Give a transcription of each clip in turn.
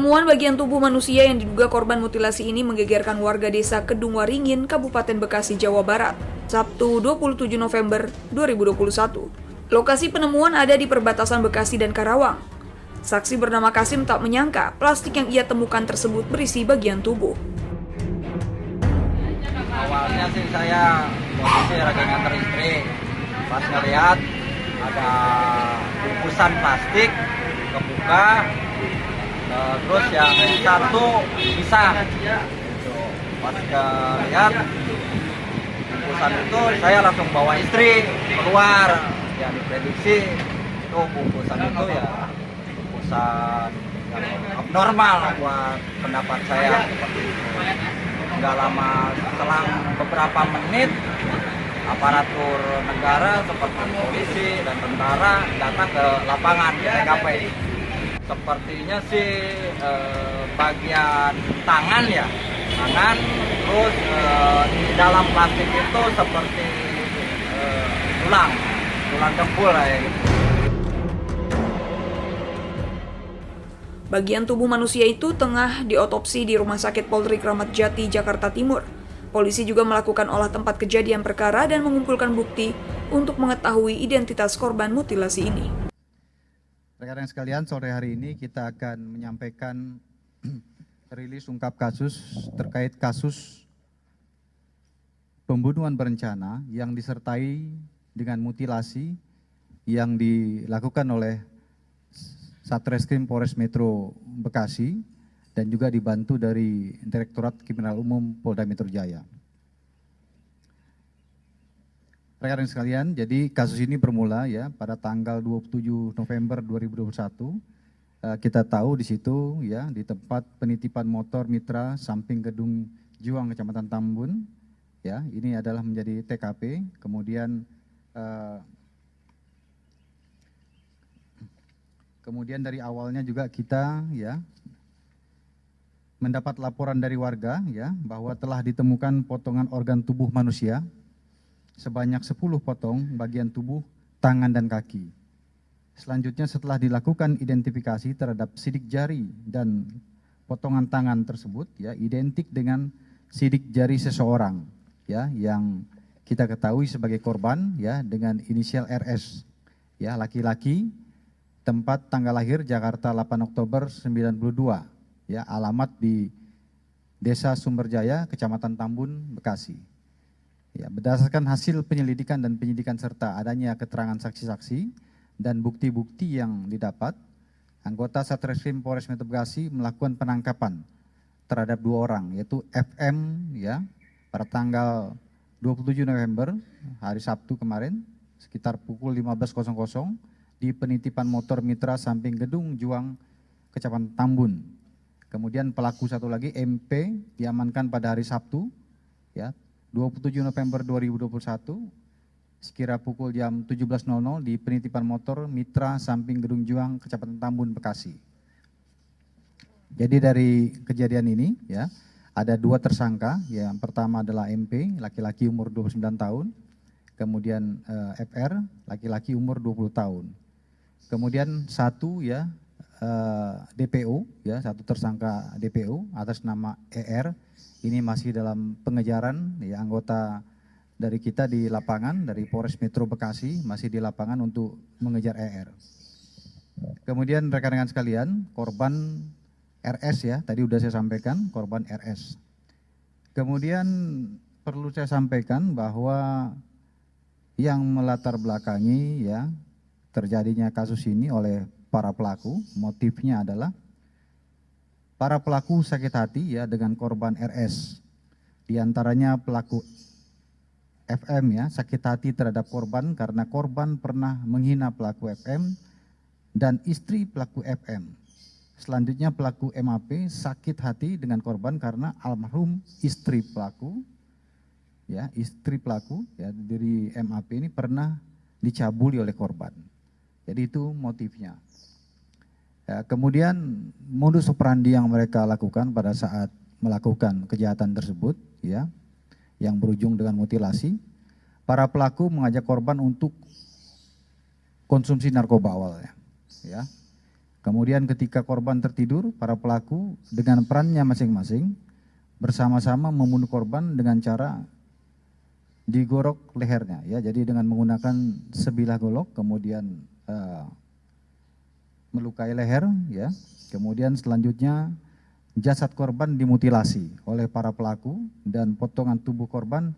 Penemuan bagian tubuh manusia yang diduga korban mutilasi ini menggegerkan warga desa Kedung Waringin, Kabupaten Bekasi, Jawa Barat, Sabtu 27 November 2021. Lokasi penemuan ada di perbatasan Bekasi dan Karawang. Saksi bernama Kasim tak menyangka plastik yang ia temukan tersebut berisi bagian tubuh. Awalnya sih saya posisi lagi nganter istri, pas ngeliat ada bungkusan plastik kebuka, terus yang satu bisa. Pas lihat bungkusan itu, saya langsung bawa istri keluar. Yang diprediksi itu bungkusan itu ya bungkusan yang abnormal buat pendapat saya seperti itu. Nggak lama, setelah beberapa menit, aparatur negara seperti polisi dan tentara datang ke lapangan di TKP. Sepertinya sih bagian tangan ya, terus di dalam plastik itu seperti tulang dengkul kayak gitu. Bagian tubuh manusia itu tengah diotopsi di Rumah Sakit Polri Kramat Jati, Jakarta Timur. Polisi juga melakukan olah tempat kejadian perkara dan mengumpulkan bukti untuk mengetahui identitas korban mutilasi ini. Rekan-rekan sekalian, sore hari ini kita akan menyampaikan rilis ungkap kasus terkait kasus pembunuhan berencana yang disertai dengan mutilasi yang dilakukan oleh Satreskrim Polres Metro Bekasi dan juga dibantu dari Direktorat Kriminal Umum Polda Metro Jaya. Rekan-rekan sekalian, jadi kasus ini bermula ya pada tanggal 27 November 2021. Kita tahu di situ ya di tempat penitipan motor Mitra samping Gedung Juang Kecamatan Tambun ya, ini adalah menjadi TKP. Kemudian dari awalnya juga kita ya mendapat laporan dari warga ya bahwa telah ditemukan potongan organ tubuh manusia sebanyak 10 potong bagian tubuh, tangan dan kaki. Selanjutnya setelah dilakukan identifikasi terhadap sidik jari dan potongan tangan tersebut ya identik dengan sidik jari seseorang ya yang kita ketahui sebagai korban ya dengan inisial RS ya, laki-laki, tempat tanggal lahir Jakarta 8 Oktober 92 ya, alamat di Desa Sumberjaya, Kecamatan Tambun, Bekasi. Ya, berdasarkan hasil penyelidikan dan penyidikan serta adanya keterangan saksi-saksi dan bukti-bukti yang didapat, anggota Satreskrim Polres Metro Bekasi melakukan penangkapan terhadap 2 orang yaitu FM ya pada tanggal 27 November hari Sabtu kemarin sekitar pukul 15.00 di penitipan motor Mitra samping Gedung Juang Kecamatan Tambun. Kemudian pelaku satu lagi MP diamankan pada hari Sabtu ya 27 November 2021 sekira pukul jam 17.00 di penitipan motor Mitra samping Gedung Juang Kecamatan Tambun, Bekasi. Jadi dari kejadian ini ya ada 2 tersangka, ya, yang pertama adalah MP laki-laki umur 29 tahun, kemudian FR laki-laki umur 20 tahun. Kemudian satu ya DPO ya, satu tersangka DPO atas nama ER ini masih dalam pengejaran ya, anggota dari kita di lapangan dari Polres Metro Bekasi masih di lapangan untuk mengejar ER. Kemudian rekan-rekan sekalian, korban RS ya, tadi sudah saya sampaikan korban RS. Kemudian perlu saya sampaikan bahwa yang melatar belakangi ya terjadinya kasus ini oleh para pelaku, motifnya adalah para pelaku sakit hati ya dengan korban RS. Di antaranya pelaku FM ya sakit hati terhadap korban karena korban pernah menghina pelaku FM dan istri pelaku FM. Selanjutnya pelaku MAP sakit hati dengan korban karena almarhum istri pelaku ya dari MAP ini pernah dicabuli oleh korban. Jadi itu motifnya. Ya, kemudian modus operandi yang mereka lakukan pada saat melakukan kejahatan tersebut ya yang berujung dengan mutilasi, para pelaku mengajak korban untuk konsumsi narkoba awalnya ya. Kemudian ketika korban tertidur, para pelaku dengan perannya masing-masing bersama-sama membunuh korban dengan cara digorok lehernya, ya. Jadi dengan menggunakan sebilah golok, kemudian melukai leher, ya. Kemudian selanjutnya jasad korban dimutilasi oleh para pelaku dan potongan tubuh korban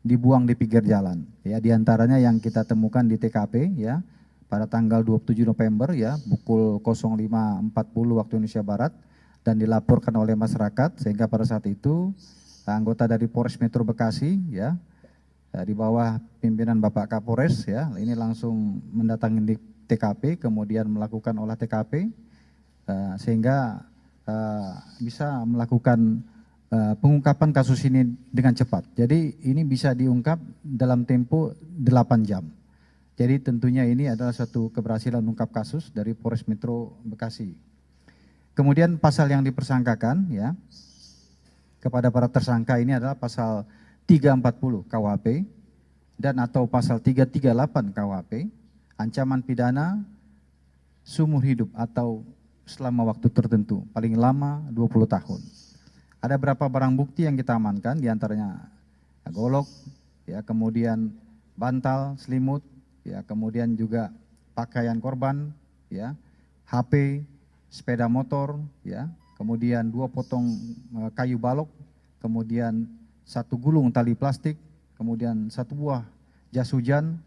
dibuang di pinggir jalan. Ya, diantaranya yang kita temukan di TKP, ya, pada tanggal 27 November, ya, pukul 05.40 waktu Indonesia Barat, dan dilaporkan oleh masyarakat, sehingga pada saat itu anggota dari Polres Metro Bekasi, ya, di bawah pimpinan Bapak Kapolres, ya, ini langsung mendatangi di TKP, kemudian melakukan olah TKP, sehingga bisa melakukan pengungkapan kasus ini dengan cepat. Jadi ini bisa diungkap dalam tempo 8 jam. Jadi tentunya ini adalah suatu keberhasilan ungkap kasus dari Polres Metro Bekasi. Kemudian pasal yang dipersangkakan, ya, kepada para tersangka ini adalah pasal 340 KUHP dan atau pasal 338 KUHP, ancaman pidana seumur hidup atau selama waktu tertentu, paling lama 20 tahun. Ada berapa barang bukti yang kita amankan, diantaranya golok, ya, kemudian bantal, selimut, ya, kemudian juga pakaian korban, ya, HP, sepeda motor, ya, kemudian 2 potong kayu balok, kemudian 1 gulung tali plastik, kemudian 1 buah jas hujan,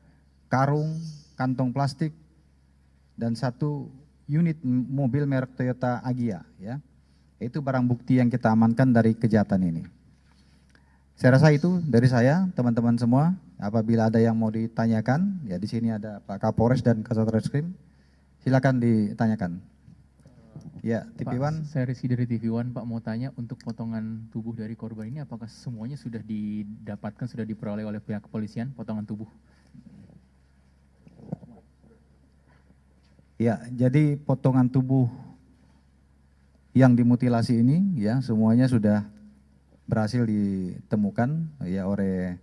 karung, kantong plastik, dan 1 unit mobil merek Toyota Agya, ya. Itu barang bukti yang kita amankan dari kejahatan ini. Saya rasa itu dari saya, teman-teman semua. Apabila ada yang mau ditanyakan, ya, di sini ada Pak Kapolres dan Kasat Reskrim. Silakan ditanyakan. Ya, TV1. Saya Rizky dari TV1, Pak, mau tanya untuk potongan tubuh dari korban ini apakah semuanya sudah didapatkan, sudah diperoleh oleh pihak kepolisian, potongan tubuh? Ya, jadi potongan tubuh yang dimutilasi ini, ya, semuanya sudah berhasil ditemukan, ya, oleh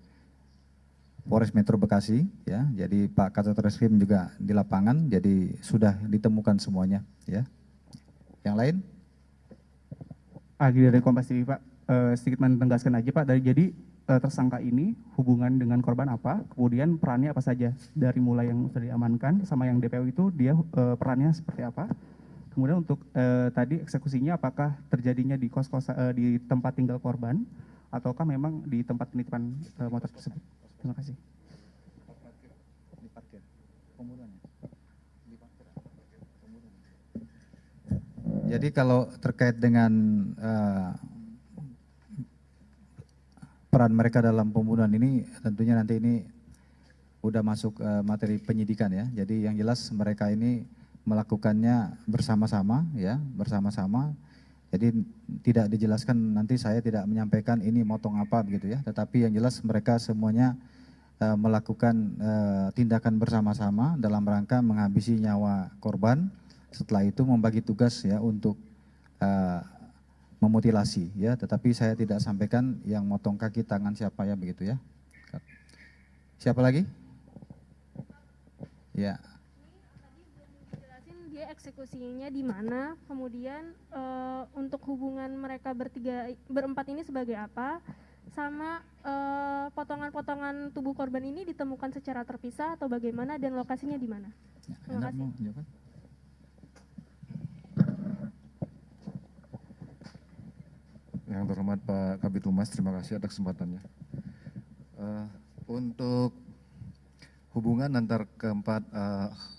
Polres Metro Bekasi, ya. Jadi Pak Kasat Reskrim juga di lapangan, jadi sudah ditemukan semuanya, ya. Yang lain? Agi dari Kompas TV, Pak. Sedikit menegaskan aja, Pak. Jadi tersangka ini hubungan dengan korban apa, kemudian perannya apa saja, dari mulai yang sudah diamankan sama yang DPO itu dia perannya seperti apa. Kemudian untuk tadi eksekusinya apakah terjadinya di di tempat tinggal korban ataukah memang di tempat penitipan motor tersebut. Terima kasih. Jadi kalau terkait dengan peran mereka dalam pembunuhan ini, tentunya nanti ini udah masuk materi penyidikan, ya. Jadi yang jelas mereka ini melakukannya bersama-sama, ya, bersama-sama. Jadi tidak dijelaskan, nanti saya tidak menyampaikan ini motong apa begitu, ya. Tetapi yang jelas mereka semuanya melakukan tindakan bersama-sama dalam rangka menghabisi nyawa korban. Setelah itu membagi tugas, ya, untuk memutilasi, ya. Tetapi saya tidak sampaikan yang motong kaki tangan siapa, ya, begitu, ya. Siapa lagi? Ya. Dia eksekusinya di mana, kemudian untuk hubungan mereka berempat ini sebagai apa, sama potongan-potongan tubuh korban ini ditemukan secara terpisah atau bagaimana, dan lokasinya di mana? Terima kasih. Yang terhormat Pak Kabid Humas, terima kasih atas kesempatannya. Untuk hubungan antar keempat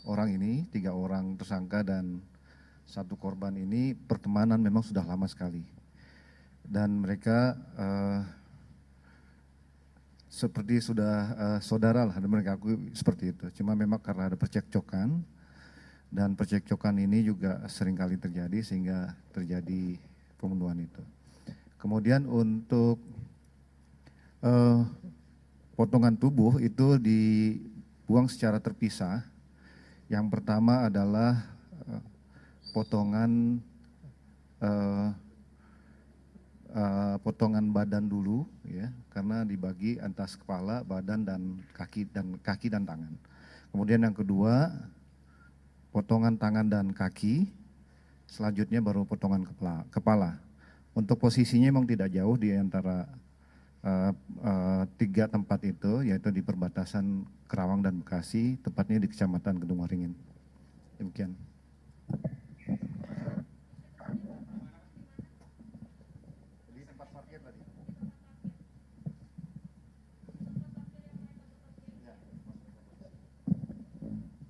orang ini, 3 orang tersangka dan 1 korban ini, pertemanan memang sudah lama sekali. Dan mereka seperti sudah saudara lah, dan mereka akui seperti itu. Cuma memang karena ada percekcokan, dan percekcokan ini juga seringkali terjadi sehingga terjadi pembunuhan itu. Kemudian untuk potongan tubuh itu dibuang secara terpisah. Yang pertama adalah potongan potongan badan dulu, ya, karena dibagi atas kepala, badan dan kaki dan tangan. Kemudian yang kedua, potongan tangan dan kaki. selanjutnya baru potongan kepala. Untuk posisinya memang tidak jauh di antara tiga tempat itu, yaitu di perbatasan Kerawang dan Bekasi, tepatnya di Kecamatan Kedung Waringin. Demikian.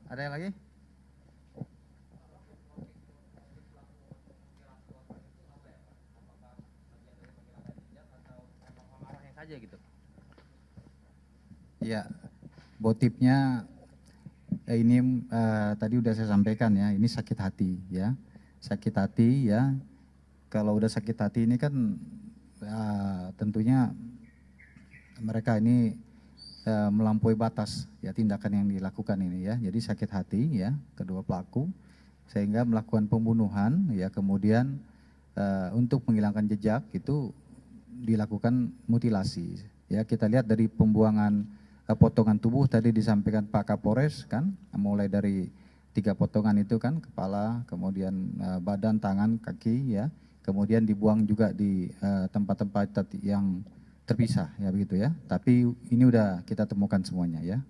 Ada yang lagi? Saja gitu. Ya, motifnya ini tadi udah saya sampaikan ya, ini sakit hati ya, sakit hati ya. Kalau udah sakit hati ini kan tentunya mereka ini melampaui batas ya tindakan yang dilakukan ini ya. Jadi sakit hati ya kedua pelaku sehingga melakukan pembunuhan ya, kemudian untuk menghilangkan jejak itu dilakukan mutilasi ya. Kita lihat dari pembuangan potongan tubuh tadi disampaikan Pak Kapolres kan, mulai dari 3 potongan itu kan, kepala, kemudian badan, tangan, kaki ya, kemudian dibuang juga di tempat-tempat yang terpisah ya begitu ya. Tapi ini udah kita temukan semuanya ya.